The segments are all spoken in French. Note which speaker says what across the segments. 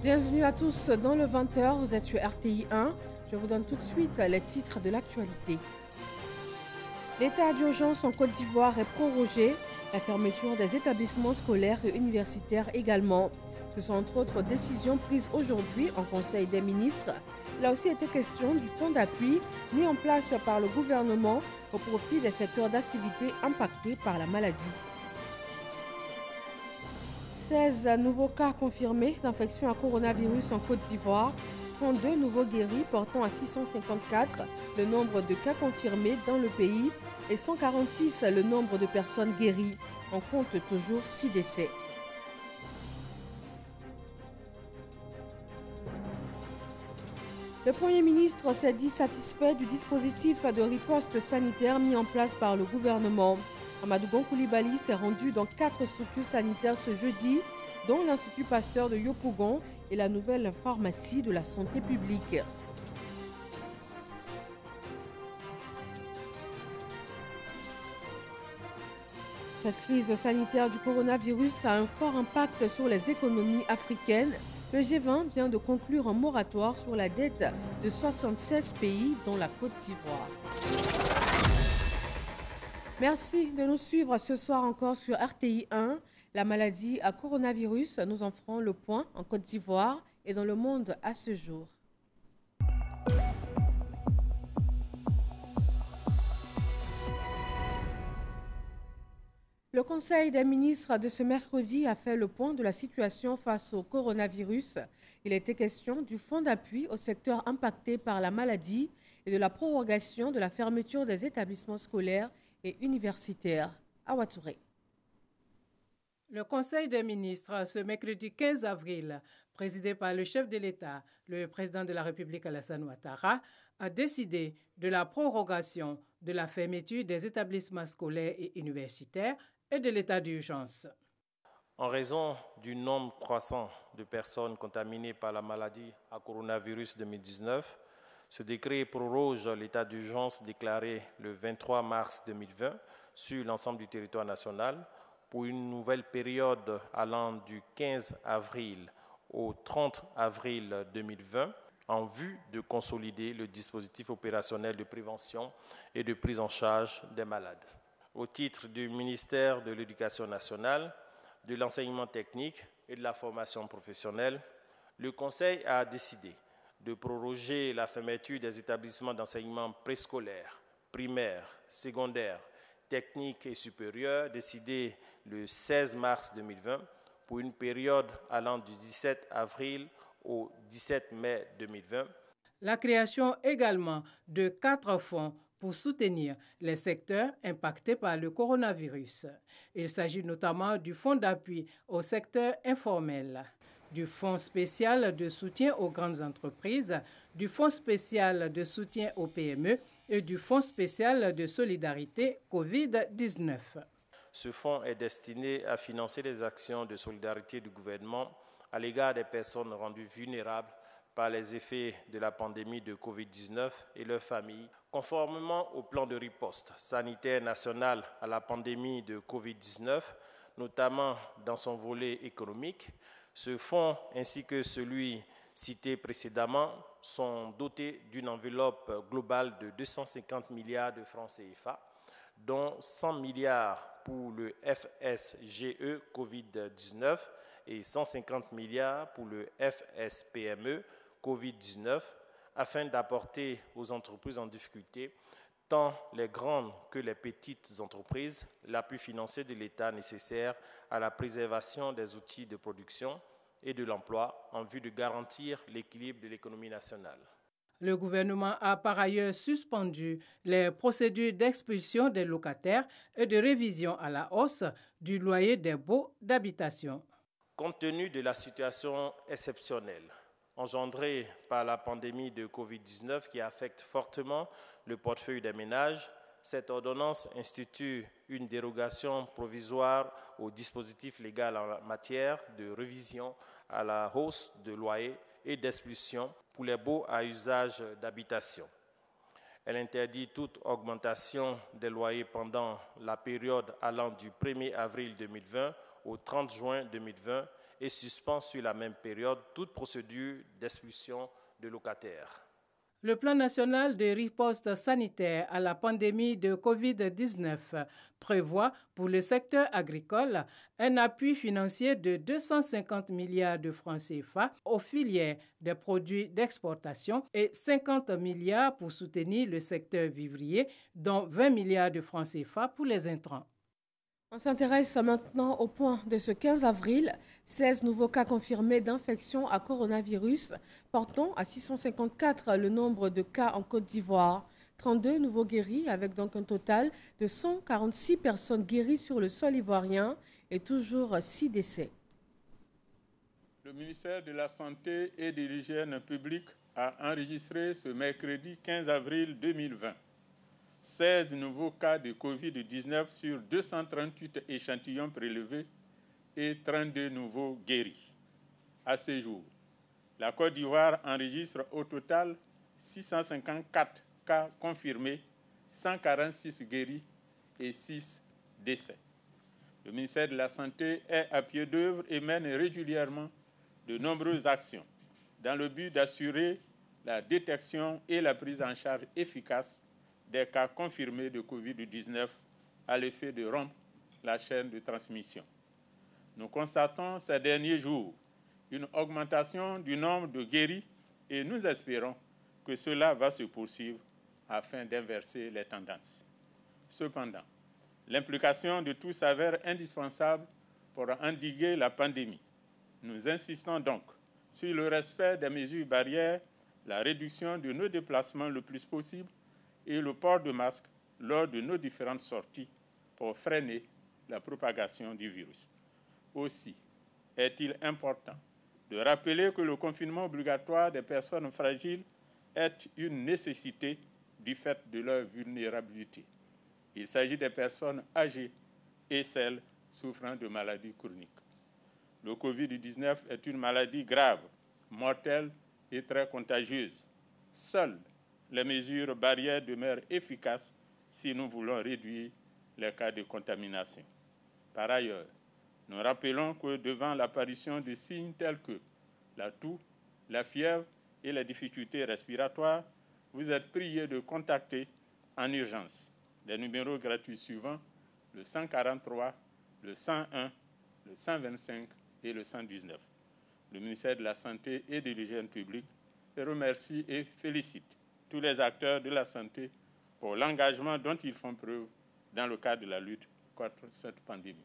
Speaker 1: Bienvenue à tous dans le 20h, vous êtes sur RTI 1. Je vous donne tout de suite les titres de l'actualité. L'état d'urgence en Côte d'Ivoire est prorogé, la fermeture des établissements scolaires et universitaires également. Ce sont entre autres décisions prises aujourd'hui en Conseil des ministres. Il a aussi été question du fonds d'appui mis en place par le gouvernement au profit des secteurs d'activité impactés par la maladie. 16 nouveaux cas confirmés d'infection à coronavirus en Côte d'Ivoire, 32 nouveaux guéris portant à 654 le nombre de cas confirmés dans le pays et 146 le nombre de personnes guéries. On compte toujours 6 décès. Le Premier ministre s'est dit satisfait du dispositif de riposte sanitaire mis en place par le gouvernement. Amadou Gon Coulibaly s'est rendu dans 4 structures sanitaires ce jeudi, dont l'Institut Pasteur de Yopougon et la nouvelle pharmacie de la santé publique. Cette crise sanitaire du coronavirus a un fort impact sur les économies africaines. Le G20 vient de conclure un moratoire sur la dette de 76 pays, dont la Côte d'Ivoire. Merci de nous suivre ce soir encore sur RTI 1. La maladie à coronavirus, nous en ferons le point en Côte d'Ivoire et dans le monde à ce jour. Le Conseil des ministres de ce mercredi a fait le point de la situation face au coronavirus. Il était question du fonds d'appui au secteur impacté par la maladie et de la prorogation de la fermeture des établissements scolaires et universitaires. Awa Touré.
Speaker 2: Le Conseil des ministres, ce mercredi 15 avril, présidé par le chef de l'État, le président de la République Alassane Ouattara, a décidé de la prorogation de la fermeture des établissements scolaires et universitaires et de l'état d'urgence.
Speaker 3: En raison du nombre croissant de personnes contaminées par la maladie à coronavirus 2019, ce décret proroge l'état d'urgence déclaré le 23 mars 2020 sur l'ensemble du territoire national pour une nouvelle période allant du 15 avril au 30 avril 2020 en vue de consolider le dispositif opérationnel de prévention et de prise en charge des malades. Au titre du ministère de l'Éducation nationale, de l'enseignement technique et de la formation professionnelle, le Conseil a décidé de proroger la fermeture des établissements d'enseignement préscolaire, primaire, secondaire, technique et supérieur décidé le 16 mars 2020 pour une période allant du 17 avril au 17 mai 2020.
Speaker 2: La création également de 4 fonds pour soutenir les secteurs impactés par le coronavirus. Il s'agit notamment du fonds d'appui au secteur informel, du fonds spécial de soutien aux grandes entreprises, du fonds spécial de soutien aux PME et du fonds spécial de solidarité COVID-19.
Speaker 3: Ce fonds est destiné à financer les actions de solidarité du gouvernement à l'égard des personnes rendues vulnérables par les effets de la pandémie de COVID-19 et leurs familles, conformément au plan de riposte sanitaire national à la pandémie de COVID-19, notamment dans son volet économique. Ce fonds, ainsi que celui cité précédemment, sont dotés d'une enveloppe globale de 250 milliards de francs CFA, dont 100 milliards pour le FSGE COVID-19 et 150 milliards pour le FSPME COVID-19, afin d'apporter aux entreprises en difficulté, tant les grandes que les petites entreprises, l'appui financier de l'État nécessaire à la préservation des outils de production et de l'emploi en vue de garantir l'équilibre de l'économie nationale.
Speaker 2: Le gouvernement a par ailleurs suspendu les procédures d'expulsion des locataires et de révision à la hausse du loyer des baux d'habitation.
Speaker 3: Compte tenu de la situation exceptionnelle engendrée par la pandémie de COVID-19 qui affecte fortement le portefeuille des ménages, cette ordonnance institue une dérogation provisoire au dispositif légal en matière de révision à la hausse de loyer et d'expulsion pour les baux à usage d'habitation. Elle interdit toute augmentation des loyers pendant la période allant du 1er avril 2020 au 30 juin 2020 et suspend sur la même période toute procédure d'expulsion de locataires.
Speaker 2: Le plan national de riposte sanitaire à la pandémie de COVID-19 prévoit pour le secteur agricole un appui financier de 250 milliards de francs CFA aux filières des produits d'exportation et 50 milliards pour soutenir le secteur vivrier, dont 20 milliards de francs CFA pour les intrants.
Speaker 1: On s'intéresse maintenant au point de ce 15 avril. 16 nouveaux cas confirmés d'infection à coronavirus, portant à 654 le nombre de cas en Côte d'Ivoire. 32 nouveaux guéris, avec donc un total de 146 personnes guéries sur le sol ivoirien et toujours 6 décès.
Speaker 4: Le ministère de la Santé et de l'Hygiène publique a enregistré ce mercredi 15 avril 2020 16 nouveaux cas de Covid-19 sur 238 échantillons prélevés et 32 nouveaux guéris. À ce jour, la Côte d'Ivoire enregistre au total 654 cas confirmés, 146 guéris et 6 décès. Le ministère de la Santé est à pied d'œuvre et mène régulièrement de nombreuses actions dans le but d'assurer la détection et la prise en charge efficace des cas confirmés de Covid-19 à l'effet de rompre la chaîne de transmission. Nous constatons ces derniers jours une augmentation du nombre de guéris et nous espérons que cela va se poursuivre afin d'inverser les tendances. Cependant, l'implication de tous s'avère indispensable pour endiguer la pandémie. Nous insistons donc sur le respect des mesures barrières, la réduction de nos déplacements le plus possible et le port de masque lors de nos différentes sorties pour freiner la propagation du virus. Aussi, est-il important de rappeler que le confinement obligatoire des personnes fragiles est une nécessité du fait de leur vulnérabilité. Il s'agit des personnes âgées et celles souffrant de maladies chroniques. Le Covid-19 est une maladie grave, mortelle et très contagieuse. Seules les mesures barrières demeurent efficaces si nous voulons réduire les cas de contamination. Par ailleurs, nous rappelons que devant l'apparition de signes tels que la toux, la fièvre et les difficultés respiratoires, vous êtes priés de contacter en urgence les numéros gratuits suivants, le 143, le 101, le 125 et le 119. Le ministère de la Santé et de l'Hygiène publique remercie et félicite tous les acteurs de la santé pour l'engagement dont ils font preuve dans le cadre de la lutte contre cette pandémie.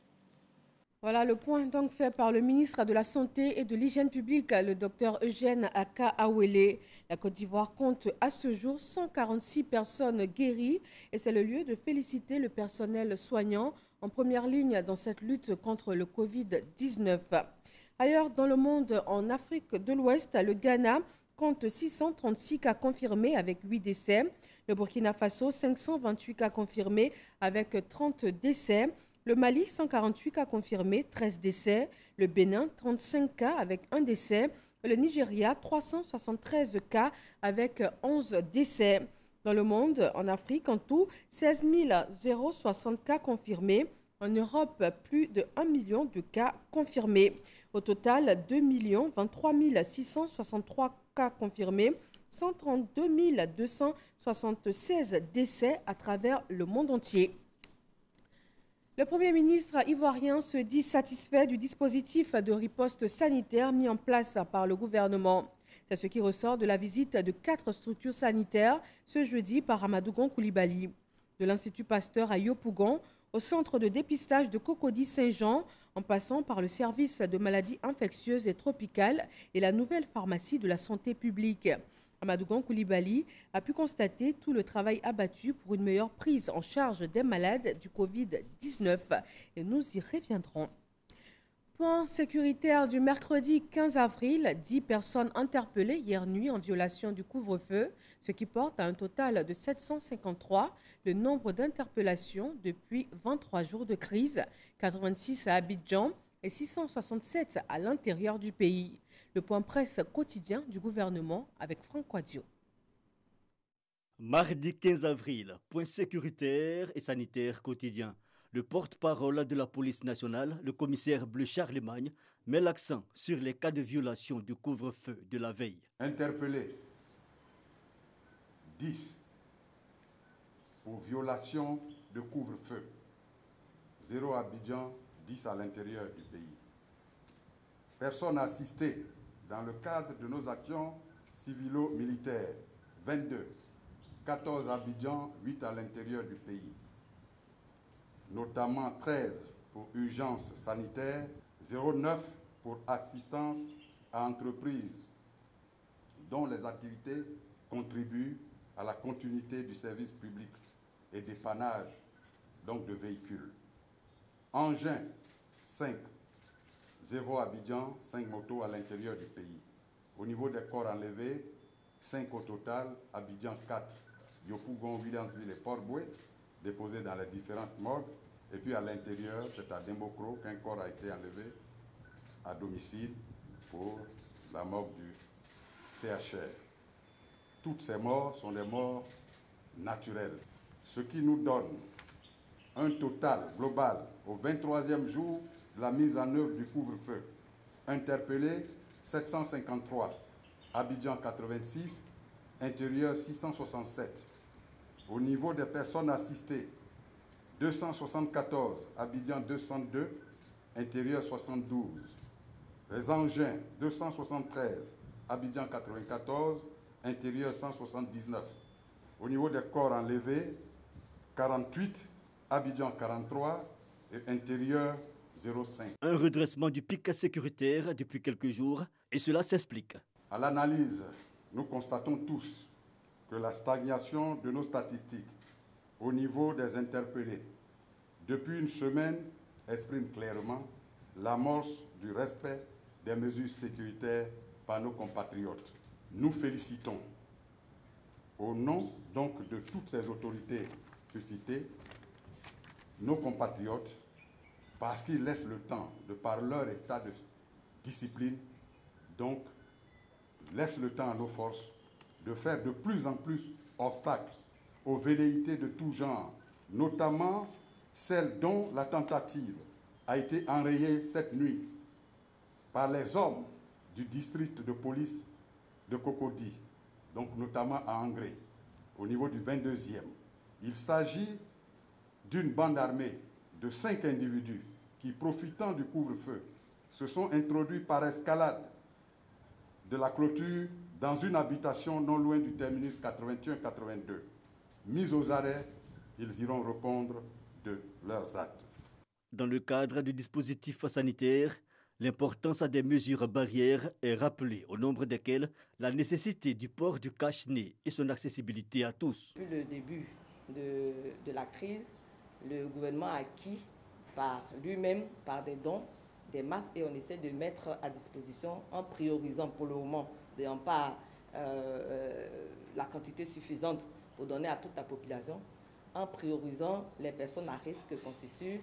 Speaker 1: Voilà le point donc fait par le ministre de la Santé et de l'Hygiène publique, le docteur Eugène Aka Awele. La Côte d'Ivoire compte à ce jour 146 personnes guéries et c'est le lieu de féliciter le personnel soignant en première ligne dans cette lutte contre le Covid-19. Ailleurs dans le monde, en Afrique de l'Ouest, le Ghana compte 636 cas confirmés avec 8 décès. Le Burkina Faso, 528 cas confirmés avec 30 décès. Le Mali, 148 cas confirmés, 13 décès. Le Bénin, 35 cas avec 1 décès. Le Nigeria, 373 cas avec 11 décès. Dans le monde, en Afrique, en tout, 16 060 cas confirmés. En Europe, plus de 1 million de cas confirmés. Au total, 2 23 663 cas confirmés, 132 276 décès à travers le monde entier. Le Premier ministre ivoirien se dit satisfait du dispositif de riposte sanitaire mis en place par le gouvernement. C'est ce qui ressort de la visite de 4 structures sanitaires ce jeudi par Amadou Gon Coulibaly. De l'Institut Pasteur à Yopougon, au centre de dépistage de Cocody-Saint-Jean, en passant par le service de maladies infectieuses et tropicales et la nouvelle pharmacie de la santé publique. Amadou Gon Coulibaly a pu constater tout le travail abattu pour une meilleure prise en charge des malades du Covid-19 et nous y reviendrons. Point sécuritaire du mercredi 15 avril, 10 personnes interpellées hier nuit en violation du couvre-feu, ce qui porte à un total de 753 le nombre d'interpellations depuis 23 jours de crise, 86 à Abidjan et 667 à l'intérieur du pays. Le point presse quotidien du gouvernement avec Franck Quadio.
Speaker 5: Mardi 15 avril, point sécuritaire et sanitaire quotidien. Le porte-parole de la police nationale, le commissaire Bleu Charlemagne, met l'accent sur les cas de violation du couvre-feu de la veille.
Speaker 6: Interpellé 10 pour violation de couvre-feu. 0 à Abidjan, 10 à l'intérieur du pays. Personnes assistées dans le cadre de nos actions civilo-militaires, 22. 14 à Abidjan, 8 à l'intérieur du pays. Notamment 13 pour urgence sanitaire, 0,9 pour assistance à entreprises dont les activités contribuent à la continuité du service public et dépannage donc de véhicules. Engins, 5. 0 Abidjan, 5 motos à l'intérieur du pays. Au niveau des corps enlevés, 5 au total, Abidjan 4, Yopougon, Williamsville et Port-Boué, déposés dans les différentes morgues. Et puis à l'intérieur, c'est à Dembocro qu'un corps a été enlevé à domicile pour la morgue du CHR. Toutes ces morts sont des morts naturelles, ce qui nous donne un total global au 23e jour de la mise en œuvre du couvre-feu. Interpellés 753, Abidjan 86, intérieur 667. Au niveau des personnes assistées, 274, Abidjan 202, intérieur 72. Les engins, 273, Abidjan 94, intérieur 179. Au niveau des corps enlevés, 48, Abidjan 43 et intérieur 0,5.
Speaker 5: Un redressement du pic sécuritaire depuis quelques jours et cela s'explique.
Speaker 6: À l'analyse, nous constatons tous que la stagnation de nos statistiques au niveau des interpellés depuis une semaine exprime clairement l'amorce du respect des mesures sécuritaires par nos compatriotes. Nous félicitons, au nom donc de toutes ces autorités citées, nos compatriotes, parce qu'ils laissent le temps, de par leur état de discipline, donc laissent le temps à nos forces de faire de plus en plus obstacle aux velléités de tout genre, notamment celle dont la tentative a été enrayée cette nuit par les hommes du district de police de Cocody, donc notamment à Angré, au niveau du 22e. Il s'agit d'une bande armée de 5 individus qui, profitant du couvre-feu, se sont introduits par escalade de la clôture dans une habitation non loin du terminus 81-82. Mis aux arrêts, ils iront répondre de leurs actes.
Speaker 5: Dans le cadre du dispositif sanitaire, l'importance des mesures barrières est rappelée, au nombre desquelles la nécessité du port du cache-nez et son accessibilité à tous.
Speaker 7: Depuis le début de la crise, le gouvernement a acquis par lui-même, par des dons, des masques et on essaie de mettre à disposition en priorisant pour le moment, n'ayant pas la quantité suffisante pour donner à toute la population, en priorisant les personnes à risque que constituent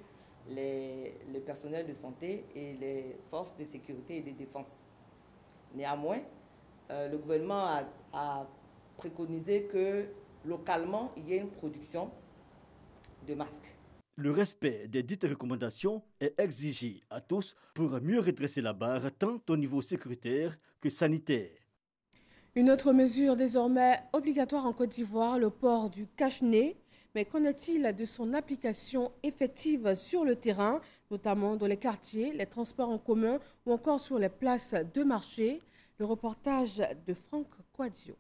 Speaker 7: le personnel de santé et les forces de sécurité et de défense. Néanmoins, le gouvernement a préconisé que localement, il y ait une production de masques.
Speaker 5: Le respect des dites recommandations est exigé à tous pour mieux redresser la barre tant au niveau sécuritaire que sanitaire.
Speaker 1: Une autre mesure désormais obligatoire en Côte d'Ivoire, le port du cache-nez. Mais qu'en est-il de son application effective sur le terrain, notamment dans les quartiers, les transports en commun ou encore sur les places de marché? Le reportage de Franck Quadio.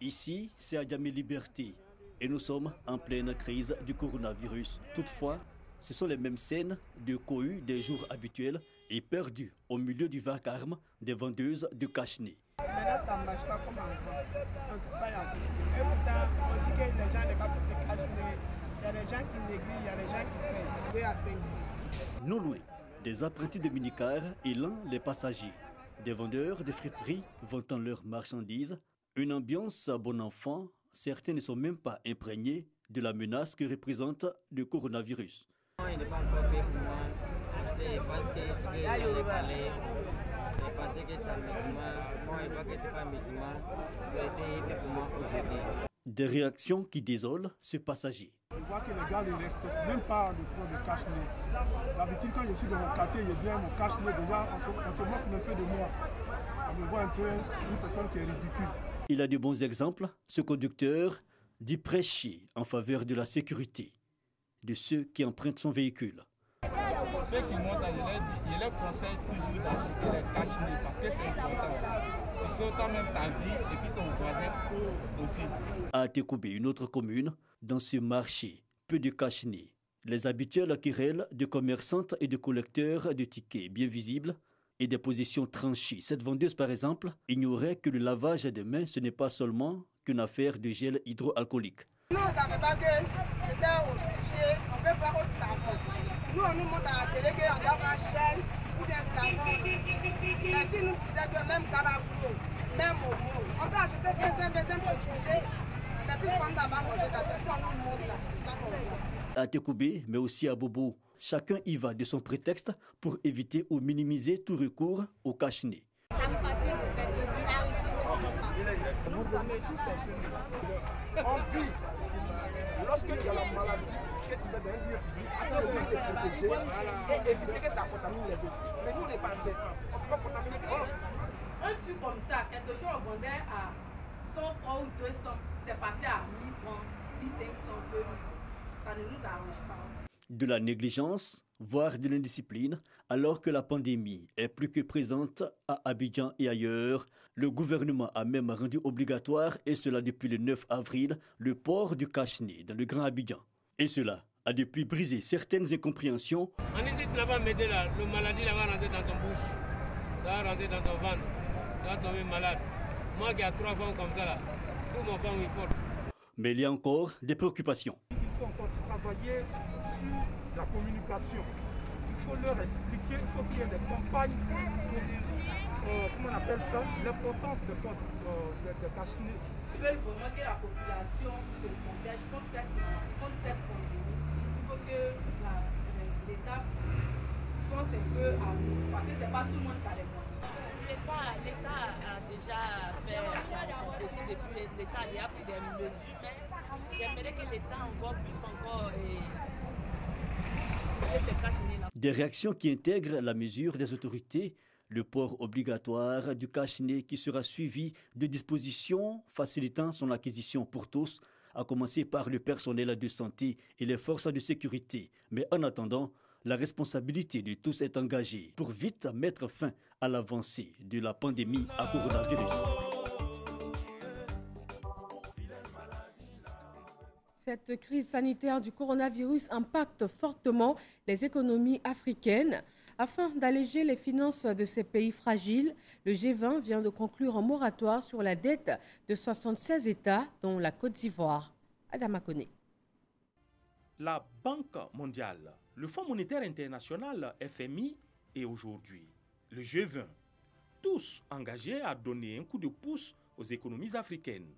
Speaker 5: Ici, c'est Adjamé Liberté et nous sommes en pleine crise du coronavirus. Toutefois, ce sont les mêmes scènes de cohue des jours habituels et perdues au milieu du vacarme des vendeuses de cache-nez.
Speaker 8: Maintenant, ça ne marche pas comme avant. C'est pas grave. Et pourtant, on dit que les gens n'ont pas pour se cacher. Il y a des gens qui négligent, il y a des gens qui payent. À 5
Speaker 5: Non loin, des apprentis de minicar élant les passagers. Des vendeurs de friperies vantant leurs marchandises. Une ambiance à bon enfant. Certains ne sont même pas imprégnés de la menace que représente le coronavirus.
Speaker 9: Il n'est pas encore fait pour moi acheter parce que ce que j'allais parler, je pensais que c'est musulman. Moi, je vois que ce n'est pas musulman. Il a été fait pour moi aujourd'hui.
Speaker 5: Des réactions qui désolent ce passager.
Speaker 10: vois que les gars ne respectent même pas le port de cache-nez. D'habitude, quand je suis dans mon quartier, je viens mon cache-nez, déjà, on se moque un peu de moi. On me voit un peu une personne qui est ridicule.
Speaker 5: Il a de bons exemples. Ce conducteur dit prêcher en faveur de la sécurité de ceux qui empruntent son véhicule.
Speaker 11: Ceux qui montent, je leur conseille toujours d'acheter les cache-nez parce que c'est important. Tu sauves toi-même ta vie et puis ton voisin aussi.
Speaker 5: À Tekoubé, une autre commune, dans ce marché, peu de cache-nez. Les habituelles querelles de commerçantes et de collecteurs de tickets bien visibles et des positions tranchées. Cette vendeuse, par exemple, ignorait que le lavage des mains, ce n'est pas seulement qu'une affaire de gel hydroalcoolique.
Speaker 8: Nous, on ne savait pas que c'était obligé, on peut pas autre savon. Nous, on nous montre à la télé qu'on doit avoir gel ou bien savon. Mais si nous disions que même Carabou, même Momo, on peut ajouter 25 pour utiliser. Mais puisqu'on n'a pas montré ça, c'est ce qu'on nous montre là, c'est ça qu'on voit.
Speaker 5: À Tekoubé, mais aussi à Bobo, chacun y va de son prétexte pour éviter ou minimiser tout recours au cache-nez.
Speaker 8: Ça me fatigue, en fait. Vous aimez tout simplement. On dit, lorsque tu as la maladie, que tu vas dans un lieu public, accueillir te protéger et éviter que ça contamine les autres. Mais nous, on n'est pas en paix. On ne peut pas contaminer quelqu'un.
Speaker 12: Un truc comme ça, quelque chose on vendait à 100 francs ou 200, c'est passé à 1000 francs, 1500, 2000. Ça ne nous arrange pas.
Speaker 5: De la négligence, voire de l'indiscipline, alors que la pandémie est plus que présente à Abidjan et ailleurs, le gouvernement a même rendu obligatoire, et cela depuis le 9 avril, le port du cache-nez dans le Grand Abidjan. Et cela a depuis brisé certaines incompréhensions.
Speaker 13: On hésite là-bas, mettez là, le maladie là va rentrer dans ton bouche, ça va rentrer dans ton ventre, tu vas tomber malade. Moi qui ai 3 femmes comme ça là, tout mon ventre il porte.
Speaker 5: Mais il y a encore des préoccupations.
Speaker 10: Il faut encore travailler sur la communication. Il faut leur expliquer, il faut qu'il y ait des campagnes pour dire, comment on appelle ça, l'importance de cache-nez.
Speaker 12: Ils veulent vraiment que la population se protège contre cette pandémie. Il faut que l'État pense un peu à nous, parce que ce n'est pas tout le monde qui a les moyens.
Speaker 14: L'État a déjà fait son possible et puis l'État a déjà pris des mesures, mais j'aimerais que l'État puisse encore distribuer ces cache-nez-là.
Speaker 5: Des réactions qui intègrent la mesure des autorités, le port obligatoire du cache-nez qui sera suivi de dispositions facilitant son acquisition pour tous, à commencer par le personnel de santé et les forces de sécurité. Mais en attendant, la responsabilité de tous est engagée pour vite mettre fin à l'avancée de la pandémie à coronavirus.
Speaker 1: Cette crise sanitaire du coronavirus impacte fortement les économies africaines. Afin d'alléger les finances de ces pays fragiles, le G20 vient de conclure un moratoire sur la dette de 76 États, dont la Côte d'Ivoire. Adama Koné.
Speaker 15: La Banque mondiale, le Fonds monétaire international FMI et aujourd'hui le G20, tous engagés à donner un coup de pouce aux économies africaines.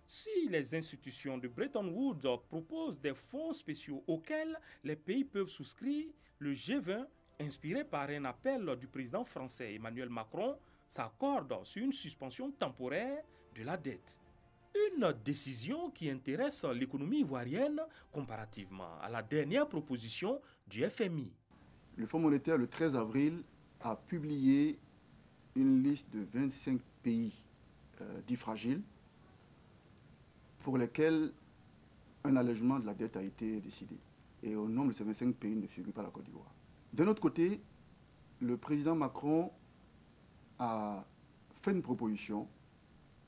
Speaker 15: Si les institutions de Bretton Woods proposent des fonds spéciaux auxquels les pays peuvent souscrire, le G20, inspiré par un appel du président français Emmanuel Macron, s'accorde sur une suspension temporaire de la dette. Une décision qui intéresse l'économie ivoirienne comparativement à la dernière proposition du FMI.
Speaker 16: Le Fonds monétaire, le 13 avril, a publié une liste de 25 pays dits fragiles pour lesquels un allègement de la dette a été décidé. Et au nombre de ces 25 pays ne figure pas la Côte d'Ivoire. D'un autre côté, le président Macron a fait une proposition.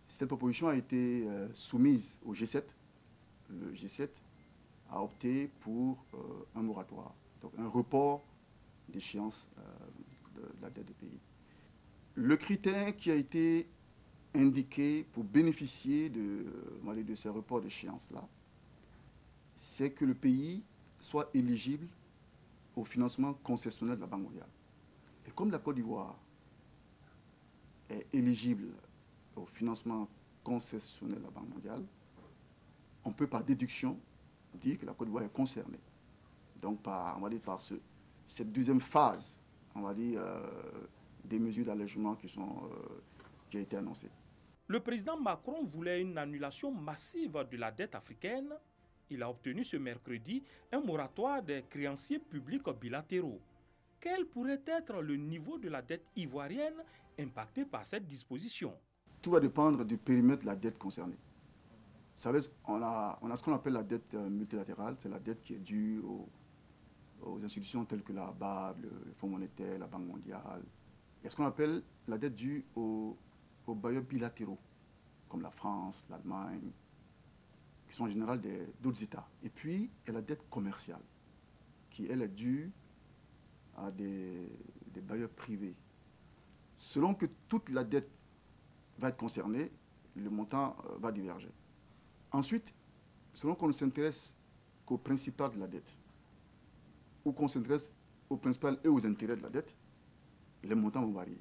Speaker 16: Cette proposition a été soumise au G7. Le G7 a opté pour un moratoire, donc un report d'échéance de la dette du pays. Le critère qui a été indiqué pour bénéficier de ces reports d'échéance-là, c'est que le pays soit éligible au financement concessionnel de la Banque mondiale. Et comme la Côte d'Ivoire est éligible au financement concessionnel de la Banque mondiale, on peut par déduction dire que la Côte d'Ivoire est concernée. Donc par cette deuxième phase, des mesures d'allègement qui a été annoncée.
Speaker 15: Le président Macron voulait une annulation massive de la dette africaine il a obtenu ce mercredi un moratoire des créanciers publics bilatéraux. Quel pourrait être le niveau de la dette ivoirienne impactée par cette disposition?
Speaker 16: Tout va dépendre du périmètre de la dette concernée. Vous savez, on a ce qu'on appelle la dette multilatérale, c'est la dette qui est due aux institutions telles que la BAD, le Fonds monétaire, la Banque mondiale. Il y a ce qu'on appelle la dette due aux bailleurs bilatéraux, comme la France, l'Allemagne, qui sont en général d'autres États. Et puis, il y a la dette commerciale, qui, elle, est due à des bailleurs privés. Selon que toute la dette va être concernée, le montant va diverger. Ensuite, selon qu'on ne s'intéresse qu'au principal de la dette, ou qu'on s'intéresse au principal et aux intérêts de la dette, les montants vont varier.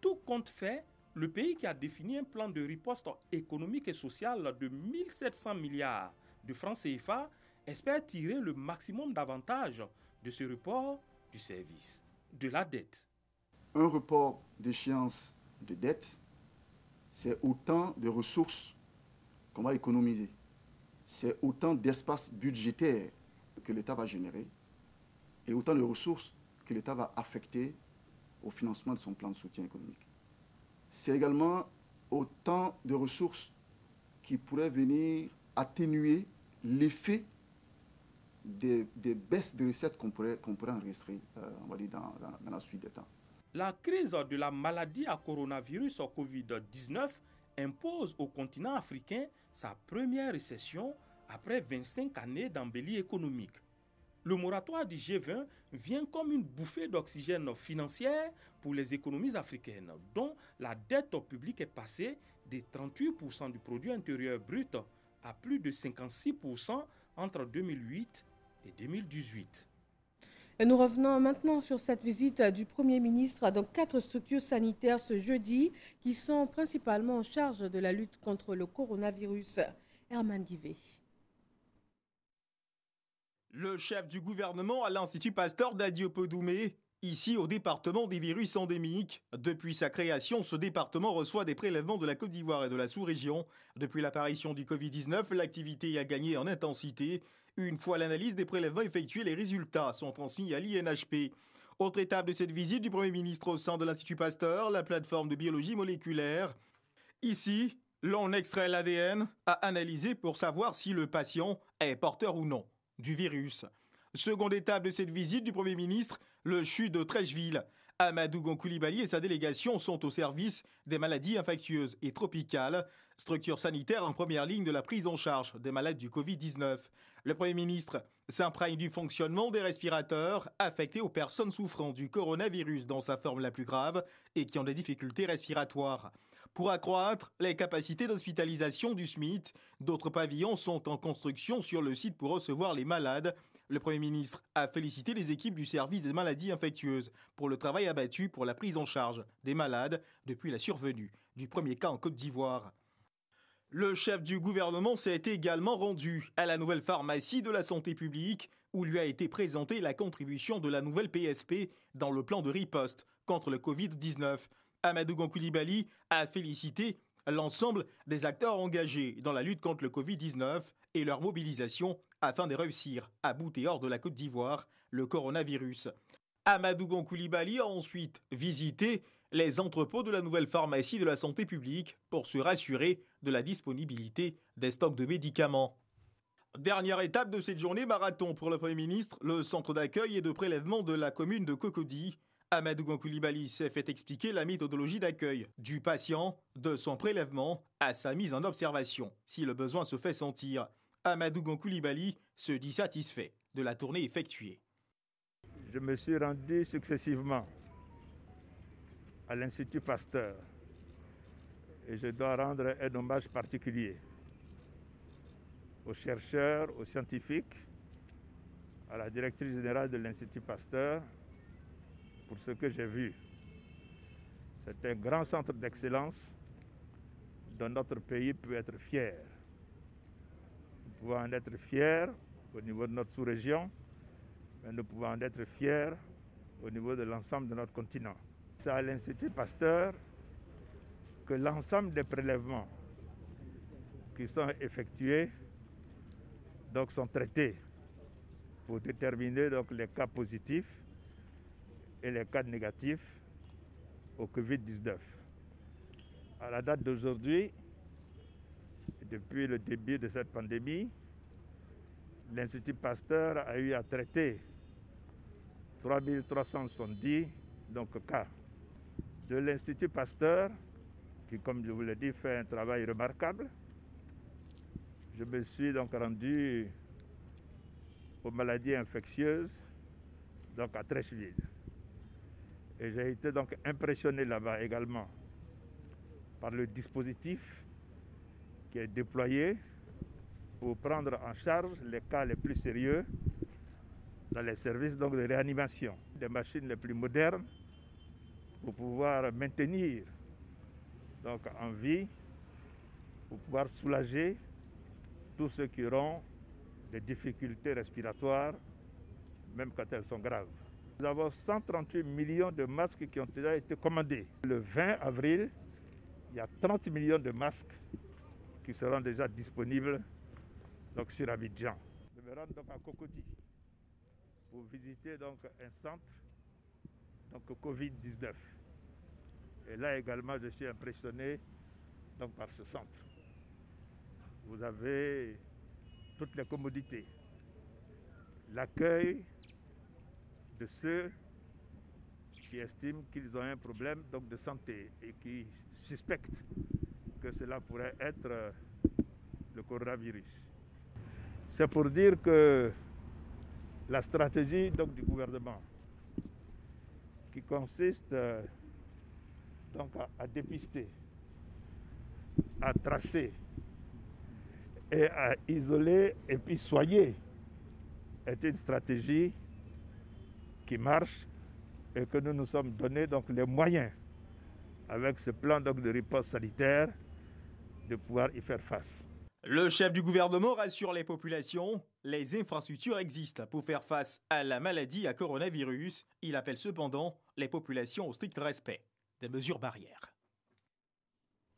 Speaker 15: Tout compte fait, le pays qui a défini un plan de riposte économique et sociale de 1700 milliards de francs CFA espère tirer le maximum d'avantages de ce report du service de la dette.
Speaker 16: Un report d'échéance de dette, c'est autant de ressources qu'on va économiser. C'est autant d'espace budgétaire que l'État va générer et autant de ressources que l'État va affecter au financement de son plan de soutien économique. C'est également autant de ressources qui pourraient venir atténuer l'effet des baisses de recettes qu'on pourrait enregistrer on va dire dans la suite des temps.
Speaker 15: La crise de la maladie à coronavirus Covid-19 impose au continent africain sa première récession après 25 années d'embellie économique. Le moratoire du G20 vient comme une bouffée d'oxygène financière pour les économies africaines, dont la dette publique est passée de 38% du produit intérieur brut à plus de 56% entre 2008 et 2018.
Speaker 1: Et nous revenons maintenant sur cette visite du Premier ministre dans 4 structures sanitaires ce jeudi qui sont principalement en charge de la lutte contre le coronavirus. Herman Guivet.
Speaker 17: Le chef du gouvernement à l'Institut Pasteur d'Adiopodoume, ici au département des virus endémiques. Depuis sa création, ce département reçoit des prélèvements de la Côte d'Ivoire et de la sous-région. Depuis l'apparition du Covid-19, l'activité a gagné en intensité. Une fois l'analyse des prélèvements effectués, les résultats sont transmis à l'INHP. Autre étape de cette visite du Premier ministre au sein de l'Institut Pasteur, la plateforme de biologie moléculaire. Ici, l'on extrait l'ADN à analyser pour savoir si le patient est porteur ou non du virus. Seconde étape de cette visite du Premier ministre, le CHU de Treichville. Amadou Gon Coulibaly et sa délégation sont au service des maladies infectieuses et tropicales, structure sanitaire en première ligne de la prise en charge des malades du Covid-19. Le Premier ministre s'imprègne du fonctionnement des respirateurs affectés aux personnes souffrant du coronavirus dans sa forme la plus grave et qui ont des difficultés respiratoires. Pour accroître les capacités d'hospitalisation du SMIT, d'autres pavillons sont en construction sur le site pour recevoir les malades. Le Premier ministre a félicité les équipes du service des maladies infectieuses pour le travail abattu pour la prise en charge des malades depuis la survenue du premier cas en Côte d'Ivoire. Le chef du gouvernement s'est également rendu à la nouvelle pharmacie de la santé publique où lui a été présentée la contribution de la nouvelle PSP dans le plan de riposte contre le Covid-19. Amadou Gon Coulibaly a félicité l'ensemble des acteurs engagés dans la lutte contre le Covid-19 et leur mobilisation afin de réussir à bouter hors de la Côte d'Ivoire le coronavirus. Amadou Gon Coulibaly a ensuite visité les entrepôts de la nouvelle pharmacie de la santé publique pour se rassurer de la disponibilité des stocks de médicaments. Dernière étape de cette journée marathon pour le Premier ministre, le centre d'accueil et de prélèvement de la commune de Cocody. Amadou Gon Coulibaly s'est fait expliquer la méthodologie d'accueil du patient, de son prélèvement à sa mise en observation, si le besoin se fait sentir. Amadou Gon Coulibaly se dit satisfait de la tournée effectuée.
Speaker 18: Je me suis rendu successivement à l'Institut Pasteur et je dois rendre un hommage particulier aux chercheurs, aux scientifiques, à la directrice générale de l'Institut Pasteur pour ce que j'ai vu. C'est un grand centre d'excellence dont notre pays peut être fier. Nous pouvons en être fiers au niveau de notre sous-région, mais nous pouvons en être fiers au niveau de l'ensemble de notre continent. C'est à l'Institut Pasteur que l'ensemble des prélèvements qui sont effectués donc, sont traités pour déterminer donc, les cas positifs et les cas négatifs au Covid-19. À la date d'aujourd'hui, depuis le début de cette pandémie, l'Institut Pasteur a eu à traiter 3370 cas. De l'Institut Pasteur, qui, comme je vous l'ai dit, fait un travail remarquable, je me suis donc rendu aux maladies infectieuses, donc à Treichville. Et j'ai été donc impressionné là-bas également par le dispositif qui est déployé pour prendre en charge les cas les plus sérieux dans les services donc, de réanimation. Des machines les plus modernes pour pouvoir maintenir donc, en vie, pour pouvoir soulager tous ceux qui auront des difficultés respiratoires, même quand elles sont graves. Nous avons 138 millions de masques qui ont déjà été commandés. Le 20 avril, il y a 30 millions de masques qui seront déjà disponibles donc, sur Abidjan. Je me rends donc à Cocody pour visiter donc, un centre donc, Covid-19. Et là également, je suis impressionné donc, par ce centre. Vous avez toutes les commodités, l'accueil de ceux qui estiment qu'ils ont un problème donc, de santé et qui suspectent que cela pourrait être le coronavirus. C'est pour dire que la stratégie donc, du gouvernement qui consiste donc, à dépister, à tracer et à isoler et puis soigner est une stratégie qui marche et que nous nous sommes donné donc, les moyens avec ce plan donc, de riposte sanitaire de pouvoir y faire face.
Speaker 17: Le chef du gouvernement rassure les populations. Les infrastructures existent pour faire face à la maladie à coronavirus. Il appelle cependant les populations au strict respect des mesures barrières.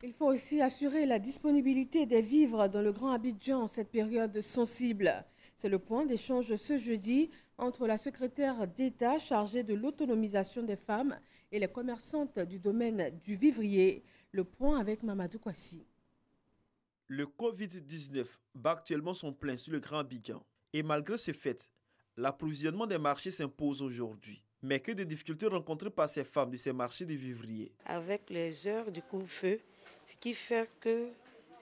Speaker 1: Il faut aussi assurer la disponibilité des vivres dans le Grand Abidjan en cette période sensible. C'est le point d'échange ce jeudi entre la secrétaire d'État chargée de l'autonomisation des femmes et les commerçantes du domaine du vivrier. Le point avec Mamadou Kwasi.
Speaker 19: Le Covid-19 bat actuellement son plein sur le Grand Abidjan. Et malgré ce fait, l'approvisionnement des marchés s'impose aujourd'hui. Mais que de difficultés rencontrées par ces femmes de ces marchés de vivriers.
Speaker 20: Avec les heures du couvre-feu, ce qui fait que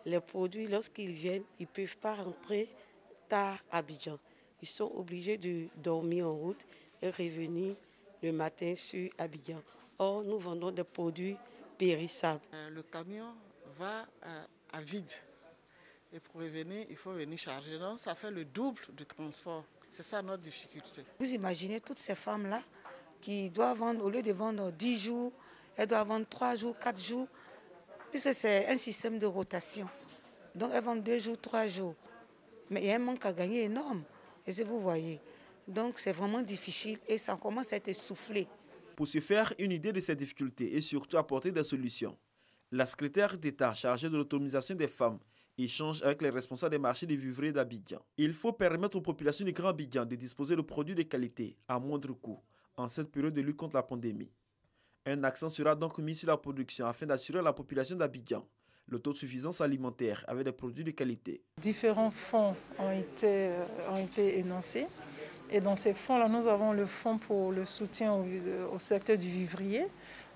Speaker 20: les produits, lorsqu'ils viennent, ils ne peuvent pas rentrer tard à Abidjan. Ils sont obligés de dormir en route et revenir le matin sur Abidjan. Or, nous vendons des produits périssables.
Speaker 21: Le camion va à vide. Et pour revenir, il faut venir charger. Donc, ça fait le double du transport. C'est ça notre difficulté.
Speaker 20: Vous imaginez toutes ces femmes-là qui doivent vendre, au lieu de vendre 10 jours, elles doivent vendre 3 jours, 4 jours, puisque c'est un système de rotation. Donc, elles vendent 2 jours, 3 jours. Mais il y a un manque à gagner énorme. Et si vous voyez, donc c'est vraiment difficile et ça commence à être essoufflé.
Speaker 19: Pour se faire une idée de ces difficultés et surtout apporter des solutions, la secrétaire d'État chargée de l'autonomisation des femmes échange avec les responsables des marchés de vivriers d'Abidjan. Il faut permettre aux populations du Grand Abidjan de disposer de produits de qualité à moindre coût en cette période de lutte contre la pandémie. Un accent sera donc mis sur la production afin d'assurer à la population d'Abidjan l'autosuffisance alimentaire avec des produits de qualité.
Speaker 22: Différents fonds ont été énoncés. Et dans ces fonds-là, nous avons le fonds pour le soutien au secteur du vivrier.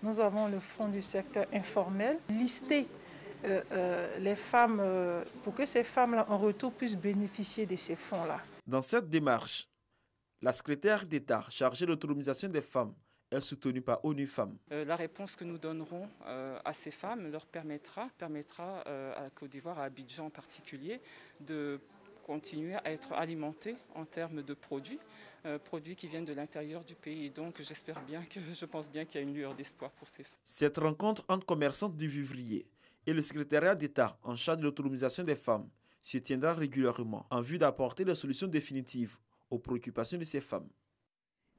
Speaker 22: Nous avons le fonds du secteur informel. Lister les femmes, pour que ces femmes-là, en retour, puissent bénéficier de ces fonds-là.
Speaker 19: Dans cette démarche, la secrétaire d'État chargée de l'autonomisation des femmes est soutenue par ONU Femmes.
Speaker 23: La réponse que nous donnerons à ces femmes leur permettra à Côte d'Ivoire, à Abidjan en particulier, de continuer à être alimentées en termes de produits qui viennent de l'intérieur du pays. Donc je pense bien qu'il y a une lueur d'espoir pour ces femmes.
Speaker 19: Cette rencontre entre commerçantes du vivrier et le secrétariat d'État en charge de l'autonomisation des femmes se tiendra régulièrement en vue d'apporter des solutions définitives aux préoccupations de ces femmes.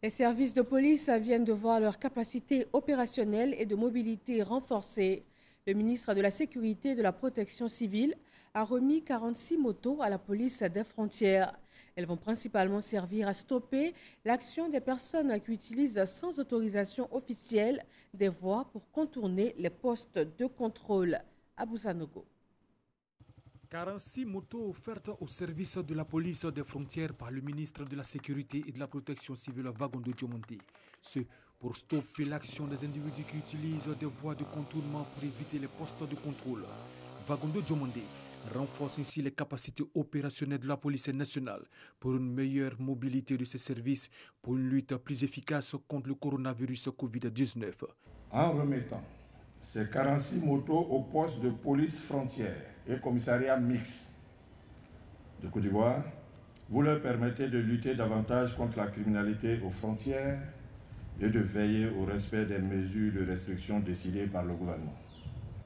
Speaker 1: Les services de police viennent de voir leur capacité opérationnelle et de mobilité renforcée. Le ministre de la Sécurité et de la Protection civile a remis 46 motos à la police des frontières. Elles vont principalement servir à stopper l'action des personnes qui utilisent sans autorisation officielle des voies pour contourner les postes de contrôle. Abou Sanogo.
Speaker 2: 46 motos offertes au service de la police des frontières par le ministre de la Sécurité et de la Protection civile Vagondo Diomonde. Ce pour stopper l'action des individus qui utilisent des voies de contournement pour éviter les postes de contrôle. Vagondo Diomonde renforce ainsi les capacités opérationnelles de la police nationale pour une meilleure mobilité de ses services pour une lutte plus efficace contre le coronavirus Covid-19.
Speaker 3: En remettant ces 46 motos au poste de police frontière et commissariat mixte de Côte d'Ivoire, vous leur permettez de lutter davantage contre la criminalité aux frontières et de veiller au respect des mesures de restriction décidées par le gouvernement.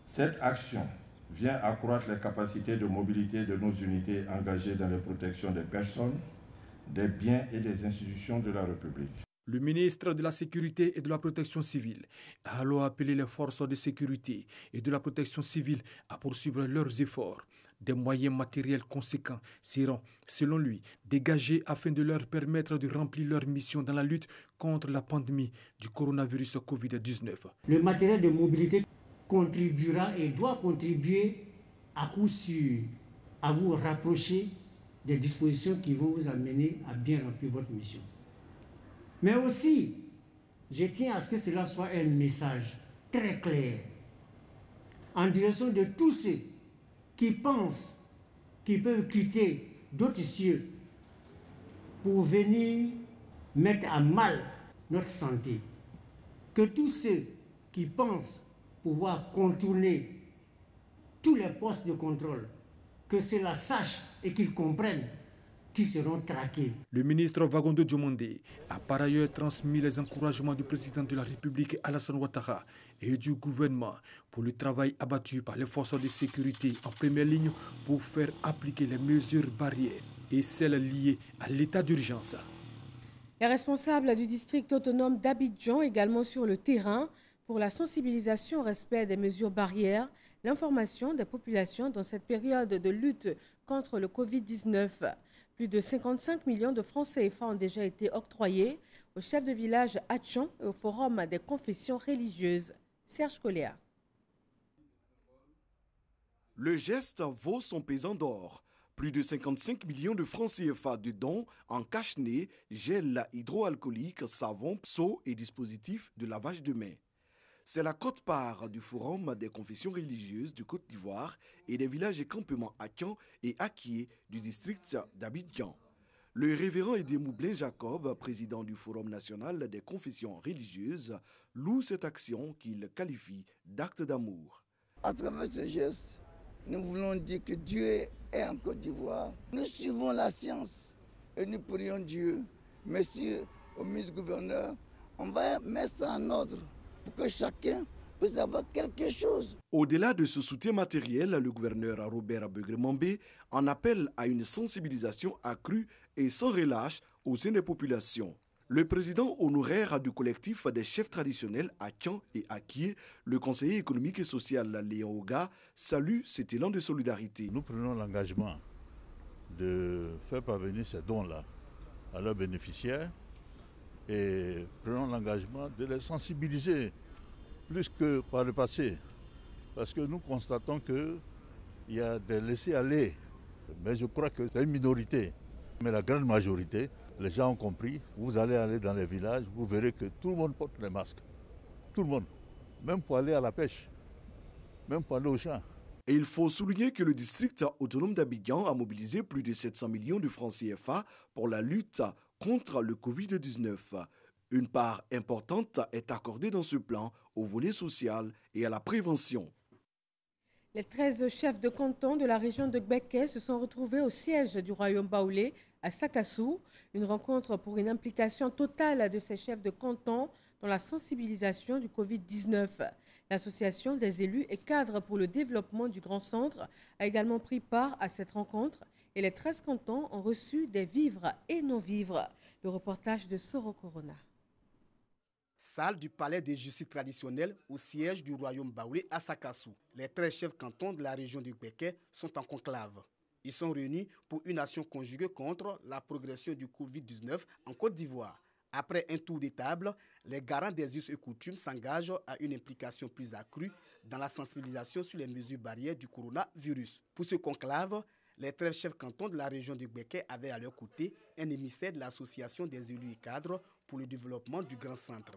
Speaker 3: Cette action vient accroître les capacités de mobilité de nos unités engagées dans la protection des personnes, des biens et des institutions de la République.
Speaker 2: Le ministre de la Sécurité et de la Protection civile a alors appelé les forces de sécurité et de la protection civile à poursuivre leurs efforts. Des moyens matériels conséquents seront, selon lui, dégagés afin de leur permettre de remplir leur mission dans la lutte contre la pandémie du coronavirus Covid-19.
Speaker 4: Le matériel de mobilité contribuera et doit contribuer à coup sûr à vous rapprocher des dispositions qui vont vous amener à bien remplir votre mission. Mais aussi, je tiens à ce que cela soit un message très clair en direction de tous ceux qui pensent qu'ils peuvent quitter d'autres cieux pour venir mettre à mal notre santé. Que tous ceux qui pensent pouvoir contourner tous les postes de contrôle, que cela sache et qu'ils comprennent qui seront traqués.
Speaker 2: Le ministre Vagondo Diomonde a par ailleurs transmis les encouragements du président de la République Alassane Ouattara et du gouvernement pour le travail abattu par les forces de sécurité en première ligne pour faire appliquer les mesures barrières et celles liées à l'état d'urgence.
Speaker 1: Les responsables du district autonome d'Abidjan, également sur le terrain, pour la sensibilisation au respect des mesures barrières, l'information des populations dans cette période de lutte contre le Covid-19. Plus de 55 millions de francs CFA ont déjà été octroyés au chef de village Hatchon et au Forum des confessions religieuses. Serge Coléa.
Speaker 24: Le geste vaut son pesant d'or. Plus de 55 millions de francs CFA de dons en cache-nez, gel hydroalcoolique, savon, seaux et dispositifs de lavage de mains. C'est la quote-part du Forum des confessions religieuses de Côte d'Ivoire et des villages et campements Akan et Akié du district d'Abidjan. Le révérend Edemoublin Jacob, président du Forum national des confessions religieuses, loue cette action qu'il qualifie d'acte d'amour.
Speaker 25: À travers ce geste, nous voulons dire que Dieu est en Côte d'Ivoire. Nous suivons la science et nous prions Dieu. Merci au ministre-gouverneur. On va mettre ça en ordre pour que chacun puisse avoir quelque chose.
Speaker 24: Au-delà de ce soutien matériel, le gouverneur Robert Begremambé en appelle à une sensibilisation accrue et sans relâche au sein des populations. Le président honoraire du collectif des chefs traditionnels Akan et Akié, le conseiller économique et social Léon Oga, salue cet élan de solidarité.
Speaker 18: Nous prenons l'engagement de faire parvenir ces dons-là à leurs bénéficiaires et prenons l'engagement de les sensibiliser plus que par le passé. Parce que nous constatons qu'il y a des laissés-aller, mais je crois que c'est une minorité. Mais la grande majorité, les gens ont compris, vous allez aller dans les villages, vous verrez que tout le monde porte les masques. Tout le monde. Même pour aller à la pêche, même pour aller au champ.
Speaker 24: Et il faut souligner que le district autonome d'Abidjan a mobilisé plus de 700 millions de francs CFA pour la lutte contre le Covid-19. Une part importante est accordée dans ce plan au volet social et à la prévention.
Speaker 1: Les 13 chefs de canton de la région de Gbeke se sont retrouvés au siège du royaume baoulé à Sakassou. Une rencontre pour une implication totale de ces chefs de canton dans la sensibilisation du Covid-19. L'association des élus et cadres pour le développement du Grand Centre a également pris part à cette rencontre et les 13 cantons ont reçu des vivres et non-vivres. Le reportage de Soro Corona.
Speaker 6: salle du palais des justices traditionnelles au siège du royaume baoulé à Sakassou. Les 13 chefs cantons de la région du Béké sont en conclave. Ils sont réunis pour une action conjuguée contre la progression du Covid-19 en Côte d'Ivoire. Après un tour de table, les garants des us et coutumes s'engagent à une implication plus accrue dans la sensibilisation sur les mesures barrières du coronavirus. Pour ce conclave, les 13 chefs cantons de la région du Béké avaient à leur côté un émissaire de l'association des élus et cadres pour le développement du Grand Centre.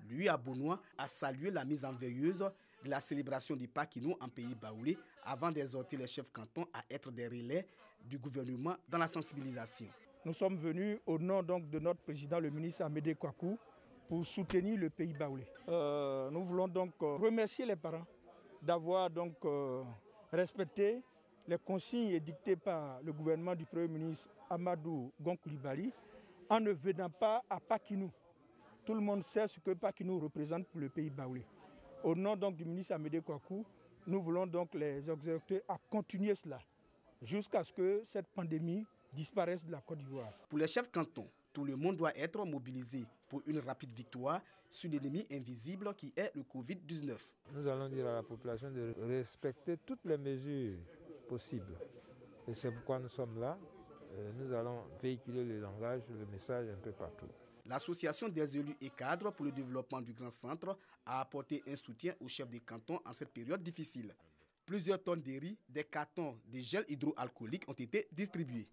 Speaker 6: Lui, à Benoît, a salué la mise en veilleuse de la célébration du Pakinou en pays baoulé avant d'exhorter les chefs cantons à être des relais du gouvernement dans la sensibilisation.
Speaker 7: Nous sommes venus au nom donc de notre président, le ministre Amédée Kouakou, pour soutenir le pays baoulé. Nous voulons donc remercier les parents d'avoir donc respecté les consignes édictées par le gouvernement du Premier ministre Amadou Gon Coulibaly en ne venant pas à Pakinou. Tout le monde sait ce que Pakinou représente pour le pays baoulé. Au nom donc du ministre Amédée Kouakou, nous voulons donc les exhorter à continuer cela jusqu'à ce que cette pandémie disparaisse de la Côte d'Ivoire.
Speaker 6: Pour les chefs cantons, tout le monde doit être mobilisé pour une rapide victoire sur l'ennemi invisible qui est le Covid-19.
Speaker 8: Nous allons dire à la population de respecter toutes les mesures possibles. Et c'est pourquoi nous sommes là. Nous allons véhiculer le langage, le message un peu partout.
Speaker 6: L'association des élus et cadres pour le développement du Grand Centre a apporté un soutien aux chefs des cantons en cette période difficile. Plusieurs tonnes de riz, des cartons de gel hydroalcoolique ont été distribués.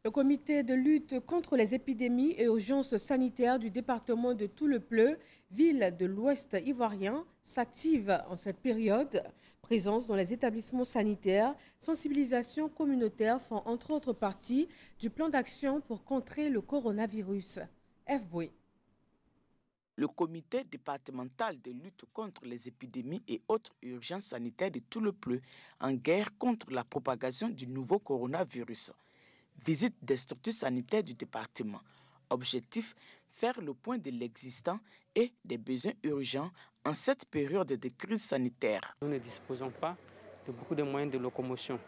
Speaker 1: Le comité de lutte contre les épidémies et urgences sanitaires du département de Tout-le-Pleu, ville de l'Ouest ivoirien, s'active en cette période. Présence dans les établissements sanitaires, sensibilisation communautaire font entre autres partie du plan d'action pour contrer le coronavirus. F. Boué.
Speaker 9: Le comité départemental de lutte contre les épidémies et autres urgences sanitaires de Tout-le-Pleu en guerre contre la propagation du nouveau coronavirus. Visite des structures sanitaires du département. Objectif, faire le point de l'existant et des besoins urgents en cette période de crise sanitaire.
Speaker 11: Nous ne disposons pas de beaucoup de moyens de locomotion.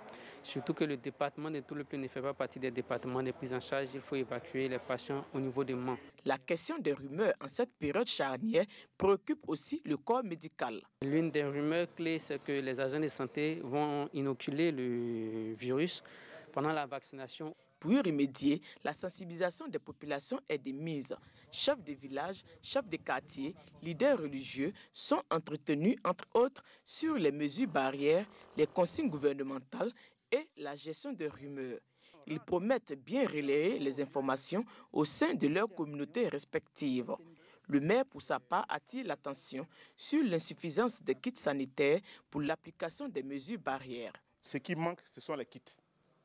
Speaker 11: Surtout que le département de Tout-le-Pleu ne fait pas partie des départements de prise en charge. Il faut évacuer les patients au niveau des Mans.
Speaker 9: La question des rumeurs en cette période charnière préoccupe aussi le corps médical.
Speaker 11: L'une des rumeurs clés, c'est que les agents de santé vont inoculer le virus pendant la vaccination.
Speaker 9: Pour y remédier, la sensibilisation des populations est de mise. Chefs de village, chefs de quartier, leaders religieux sont entretenus, entre autres, sur les mesures barrières, les consignes gouvernementales et la gestion des rumeurs. Ils promettent bien relayer les informations au sein de leurs communautés respectives. Le maire, pour sa part, attire l'attention sur l'insuffisance des kits sanitaires pour l'application des mesures barrières.
Speaker 26: Ce qui manque, ce sont les kits.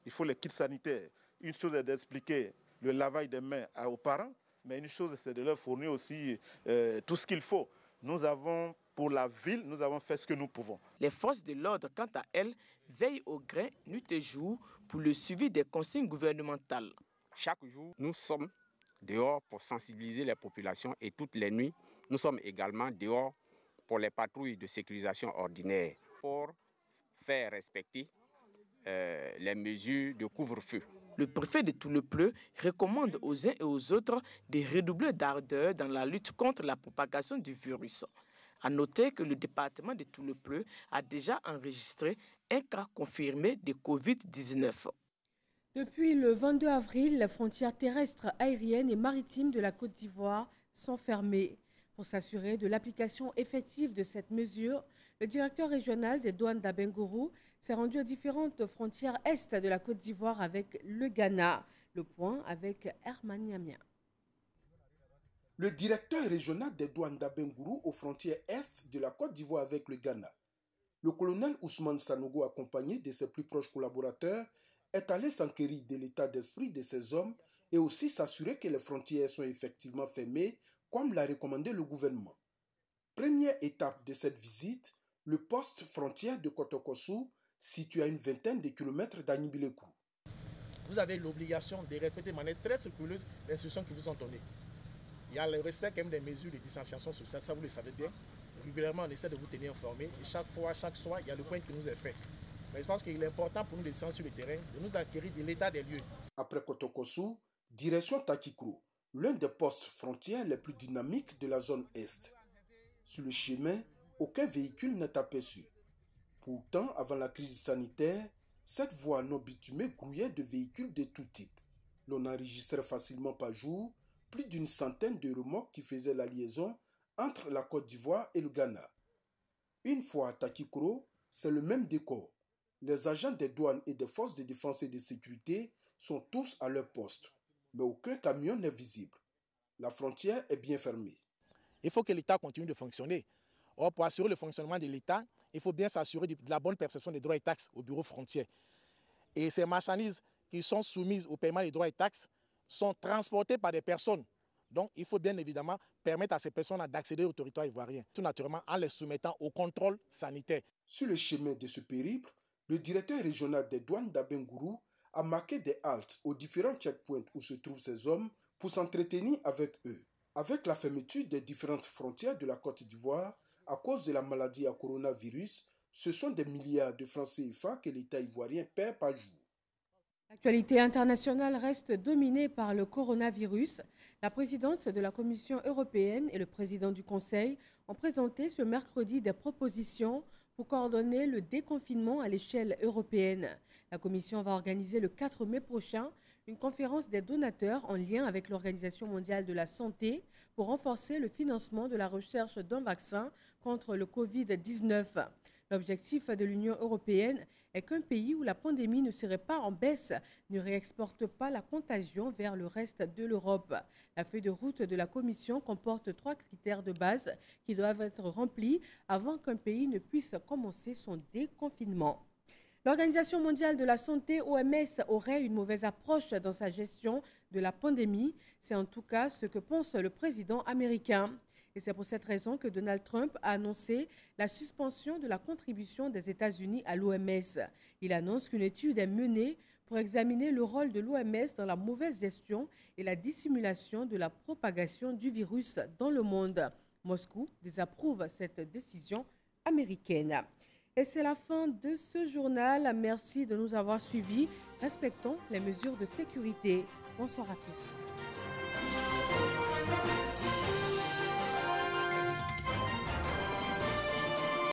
Speaker 26: Il faut les kits sanitaires. Une chose est d'expliquer le lavage des mains aux parents, mais une chose, c'est de leur fournir aussi tout ce qu'il faut. Nous avons, pour la ville, nous avons fait ce que nous pouvons.
Speaker 9: Les forces de l'ordre, quant à elles, veillent au grain nuit et jour pour le suivi des consignes gouvernementales.
Speaker 27: Chaque jour, nous sommes dehors pour sensibiliser les populations et toutes les nuits, nous sommes également dehors pour les patrouilles de sécurisation ordinaire, pour faire respecter les mesures de couvre-feu.
Speaker 9: Le préfet de Tout-le-Pleu recommande aux uns et aux autres de redoubler d'ardeur dans la lutte contre la propagation du virus. À noter que le département de Tout-le-Pleu a déjà enregistré un cas confirmé de Covid-19.
Speaker 1: Depuis le 22 avril, les frontières terrestres, aériennes et maritimes de la Côte d'Ivoire sont fermées. Pour s'assurer de l'application effective de cette mesure, le directeur régional des douanes d'Abengourou s'est rendu aux différentes frontières est de la Côte d'Ivoire avec le Ghana. Le point avec Herman Niamia.
Speaker 28: Le directeur régional des douanes d'Abengourou aux frontières est de la Côte d'Ivoire avec le Ghana, le colonel Ousmane Sanogo, accompagné de ses plus proches collaborateurs, est allé s'enquérir de l'état d'esprit de ces hommes et aussi s'assurer que les frontières sont effectivement fermées, comme l'a recommandé le gouvernement. Première étape de cette visite, le poste frontière de Kotokossou, situé à une vingtaine de kilomètres d'Anibilekou.
Speaker 29: Vous avez l'obligation de respecter de manière très scrupuleuse les instructions qui vous sont données. Il y a le respect quand même des mesures de distanciation sociale, ça vous le savez bien. Régulièrement, on essaie de vous tenir informés et chaque fois, chaque soir, il y a le point qui nous est fait. Mais je pense qu'il est important pour nous de descendre sur le terrain, de nous acquérir de l'état des lieux.
Speaker 28: Après Kotokossou, direction Takikro, l'un des postes frontières les plus dynamiques de la zone Est. Sur le chemin, aucun véhicule n'est aperçu. Pourtant, avant la crise sanitaire, cette voie non bitumée grouillait de véhicules de tout type. L'on enregistrait facilement par jour plus d'une centaine de remorques qui faisaient la liaison entre la Côte d'Ivoire et le Ghana. Une fois à Takikoro, c'est le même décor. Les agents des douanes et des forces de défense et de sécurité sont tous à leur poste, mais aucun camion n'est visible. La frontière est bien fermée.
Speaker 29: Il faut que l'État continue de fonctionner. Or, pour assurer le fonctionnement de l'État, il faut bien s'assurer de la bonne perception des droits et taxes au bureau frontière. Et ces marchandises qui sont soumises au paiement des droits et taxes sont transportées par des personnes. Donc, il faut bien évidemment permettre à ces personnes d'accéder au territoire ivoirien, tout naturellement en les soumettant au contrôle sanitaire.
Speaker 28: Sur le chemin de ce périple, le directeur régional des douanes d'Abengourou a marqué des haltes aux différents checkpoints où se trouvent ces hommes pour s'entretenir avec eux. Avec la fermeture des différentes frontières de la Côte d'Ivoire à cause de la maladie à coronavirus, ce sont des milliards de francs CFA que l'État ivoirien perd par jour.
Speaker 1: L'actualité internationale reste dominée par le coronavirus. La présidente de la Commission européenne et le président du Conseil ont présenté ce mercredi des propositions pour coordonner le déconfinement à l'échelle européenne. La Commission va organiser le 4 mai prochain une conférence des donateurs en lien avec l'Organisation mondiale de la santé pour renforcer le financement de la recherche d'un vaccin contre le Covid-19. L'objectif de l'Union européenne est qu'un pays où la pandémie ne serait pas en baisse ne réexporte pas la contagion vers le reste de l'Europe. La feuille de route de la Commission comporte 3 critères de base qui doivent être remplis avant qu'un pays ne puisse commencer son déconfinement. L'Organisation mondiale de la santé, OMS, aurait une mauvaise approche dans sa gestion de la pandémie. C'est en tout cas ce que pense le président américain. Et c'est pour cette raison que Donald Trump a annoncé la suspension de la contribution des États-Unis à l'OMS. Il annonce qu'une étude est menée pour examiner le rôle de l'OMS dans la mauvaise gestion et la dissimulation de la propagation du virus dans le monde. Moscou désapprouve cette décision américaine. Et c'est la fin de ce journal. Merci de nous avoir suivis. Respectons les mesures de sécurité. Bonsoir à tous.